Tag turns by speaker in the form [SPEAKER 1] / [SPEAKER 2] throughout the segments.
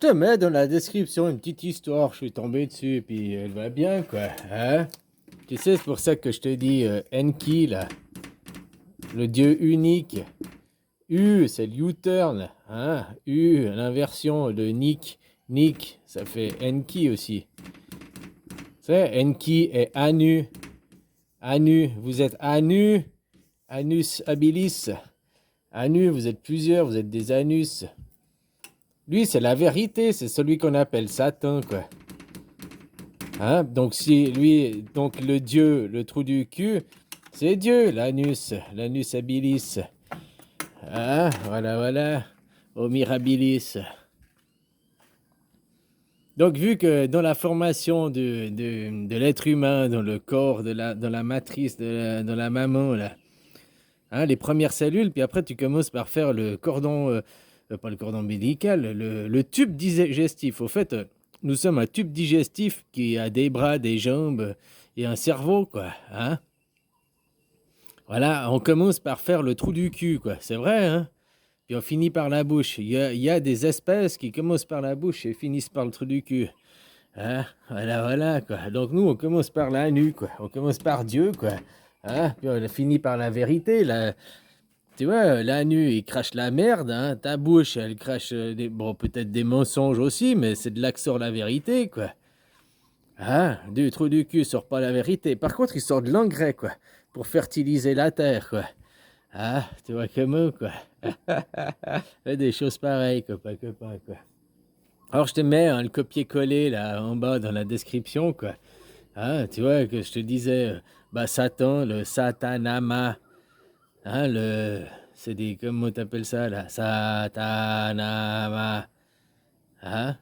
[SPEAKER 1] te mets dans la description une petite histoire, je suis tombé dessus, puis elle va bien, quoi. Hein? Tu sais, c'est pour ça que je te dis Enki, là, le dieu unique. U, c'est le U-turn, hein? U, l'inversion de Nick. Nick, ça fait Enki aussi. Tu sais, Enki et Anu. Anu, vous êtes Anu. Anus habilis. Anu, vous êtes plusieurs, vous êtes des anus. Lui, c'est la vérité, c'est celui qu'on appelle Satan, quoi. Hein? Donc, si lui, donc le dieu, le trou du cul, c'est Dieu, l'anus habilis. Ah, voilà, voilà. Au mirabilis. Donc, vu que dans la formation de l'être humain, dans le corps, dans la matrice, dans la maman, là, hein, les premières cellules, puis après, tu commences par faire le cordon, pas le cordon ombilical, le tube digestif. Au fait, nous sommes un tube digestif qui a des bras, des jambes et un cerveau, quoi. Hein? Voilà, on commence par faire le trou du cul, quoi. C'est vrai, hein? Puis on finit par la bouche. Il y a des espèces qui commencent par la bouche et finissent par le trou du cul. Hein? Voilà, voilà, quoi. Donc nous, on commence par la nu, quoi. On commence par Dieu, quoi. Hein? Puis on finit par la vérité. Tu vois, la nu, il crache la merde. Hein? Ta bouche, elle crache bon, peut-être des mensonges aussi, mais c'est de là que sort la vérité, quoi. Ah, du trou du cul sort pas la vérité. Par contre, il sort de l'engrais, quoi. Pour fertiliser la terre, quoi. Ah, tu vois comment, quoi. Des choses pareilles, copain, copain, quoi. Alors, je te mets hein, le copier-coller, là, en bas, dans la description, quoi. Ah, tu vois, que je te disais, bah, Satan, le Satanama. Hein, c'est des, comment t'appelles ça, là? Satanama. Hein?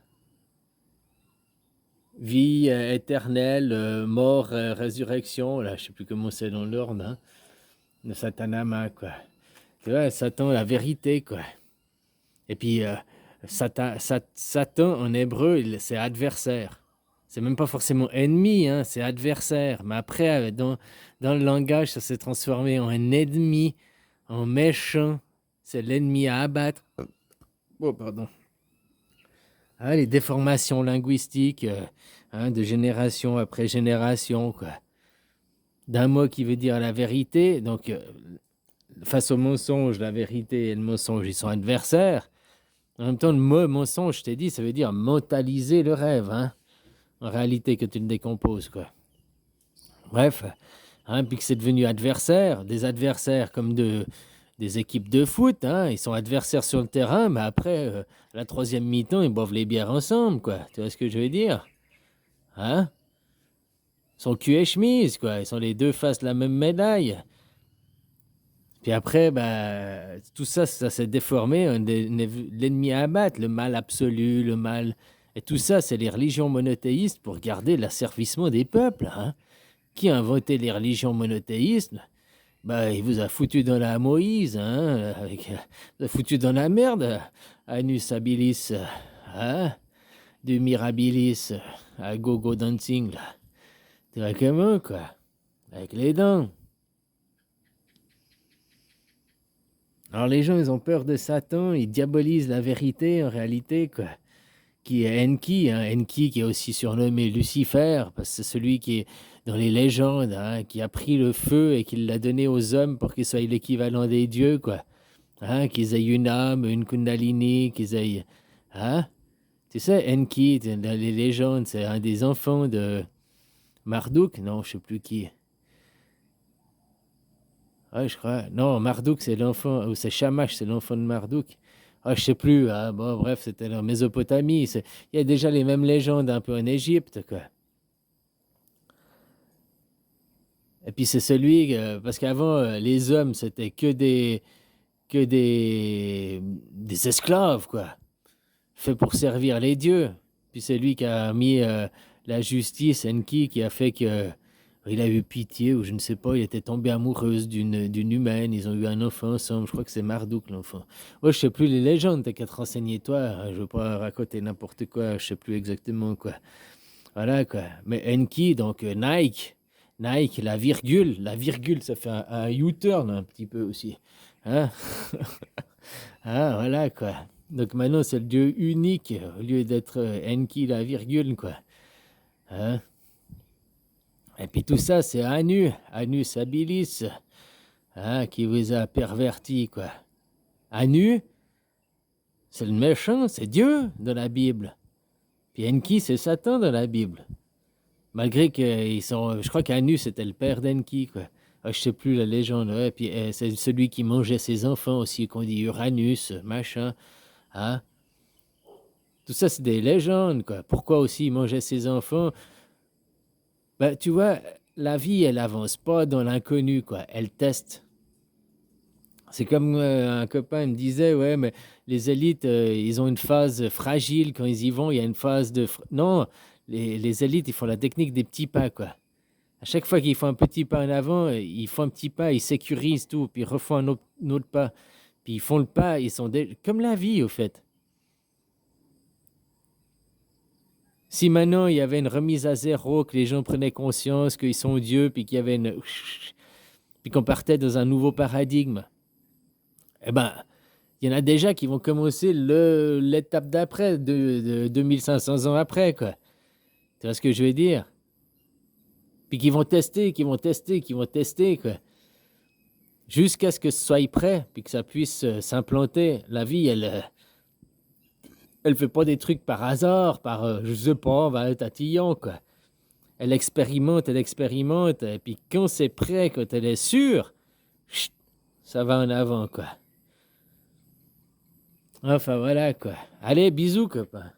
[SPEAKER 1] Vie éternelle, mort, résurrection, là, je sais plus comment c'est dans l'ordre, hein. Le Satanama, quoi. Tu vois, Satan, la vérité, quoi. Et puis, Satan, en hébreu, c'est adversaire. C'est même pas forcément ennemi, hein, c'est adversaire. Mais après, dans le langage, ça s'est transformé en ennemi, en méchant. C'est l'ennemi à abattre. Oh, pardon. Ah, les déformations linguistiques, hein, de génération après génération, quoi. D'un mot qui veut dire la vérité, donc face au mensonge, la vérité et le mensonge, ils sont adversaires. En même temps, le mot mensonge, je t'ai dit, ça veut dire mentaliser le rêve, hein, en réalité, que tu le décomposes, quoi. Bref, hein, puis que c'est devenu adversaire, des adversaires comme des équipes de foot, hein, ils sont adversaires sur le terrain, mais après, la troisième mi-temps, ils boivent les bières ensemble, quoi. Tu vois ce que je veux dire? Hein? Ils sont cul et chemise, quoi. Ils sont les deux faces de la même médaille. Puis après, bah, tout ça, ça s'est déformé, l'ennemi à abattre, le mal absolu, le mal... Et tout ça, c'est les religions monothéistes pour garder l'asservissement des peuples. Hein. Qui a inventé les religions monothéistes? Bah, il vous a foutu dans la Moïse, hein, il vous a foutu dans la merde, Anus habilis, hein, du mirabilis, à gogo dancing, là. Tu vois comment, quoi? Avec les dents. Alors les gens, ils ont peur de Satan, ils diabolisent la vérité en réalité, quoi. Qui est Enki, hein, Enki qui est aussi surnommé Lucifer, parce que c'est celui qui est dans les légendes, hein, qui a pris le feu et qui l'a donné aux hommes pour qu'ils soient l'équivalent des dieux, quoi. Hein, qu'ils aient une âme, une kundalini, qu'ils aient... Hein? Tu sais, Enki, dans les légendes, c'est un des enfants de Marduk, non, je sais plus qui. Ouais, je crois. Non, Marduk, c'est l'enfant, ou c'est Shamash, c'est l'enfant de Marduk. Ah, je sais plus. Ah, bon, bref, c'était en Mésopotamie. Il y a déjà les mêmes légendes un peu en Égypte, quoi. Et puis c'est celui, parce qu'avant, les hommes, c'était des esclaves, quoi. Faits pour servir les dieux. Puis c'est lui qui a mis la justice, Enki, qui a fait que il a eu pitié, ou je ne sais pas, il était tombé amoureuse d'une humaine, ils ont eu un enfant ensemble, je crois que c'est Marduk l'enfant. Ouais, je sais plus les légendes, t'as qu'à te renseigner toi, hein, je veux pas raconter n'importe quoi, je sais plus exactement quoi. Voilà quoi. Mais Enki, donc Nike, la virgule, ça fait un U-turn un petit peu aussi. Hein? Ah, voilà quoi. Donc maintenant, c'est le Dieu unique au lieu d'être Enki, la virgule, quoi. Hein? Et puis tout ça, c'est Anus Habilis, hein, qui vous a perverti, quoi. Anu, c'est le méchant, c'est Dieu dans la Bible. Puis Enki, c'est Satan dans la Bible. Malgré qu'ils sont. Je crois qu'Anus c'était le père d'Enki, quoi. Ah, je sais plus la légende, ouais. Puis c'est celui qui mangeait ses enfants aussi, qu'on dit Uranus, machin. Hein? Tout ça, c'est des légendes, quoi. Pourquoi aussi il mangeait ses enfants? Ben, tu vois, la vie, elle avance pas dans l'inconnu, quoi. Elle teste. C'est comme un copain me disait, ouais, mais les élites, ils ont une phase fragile quand ils y vont. Il y a une phase de. Non, les élites, ils font la technique des petits pas, quoi. À chaque fois qu'ils font un petit pas en avant, ils font un petit pas, ils sécurisent tout, puis ils refont un autre pas. Puis ils font le pas, ils sont comme la vie, au fait. Si maintenant il y avait une remise à zéro, que les gens prenaient conscience qu'ils sont Dieu, puis qu'il y avait une. Puis qu'on partait dans un nouveau paradigme, eh ben, il y en a déjà qui vont commencer l'étape d'après, de 2500 ans après, quoi. Tu vois ce que je veux dire? Puis qui vont tester, quoi. Jusqu'à ce que ce soit prêt, puis que ça puisse s'implanter. La vie, elle fait pas des trucs par hasard, par, je sais pas, on va être tatillon, quoi. Elle expérimente, et puis quand c'est prêt, quand elle est sûre, chut, ça va en avant, quoi. Enfin, voilà, quoi. Allez, bisous, copain.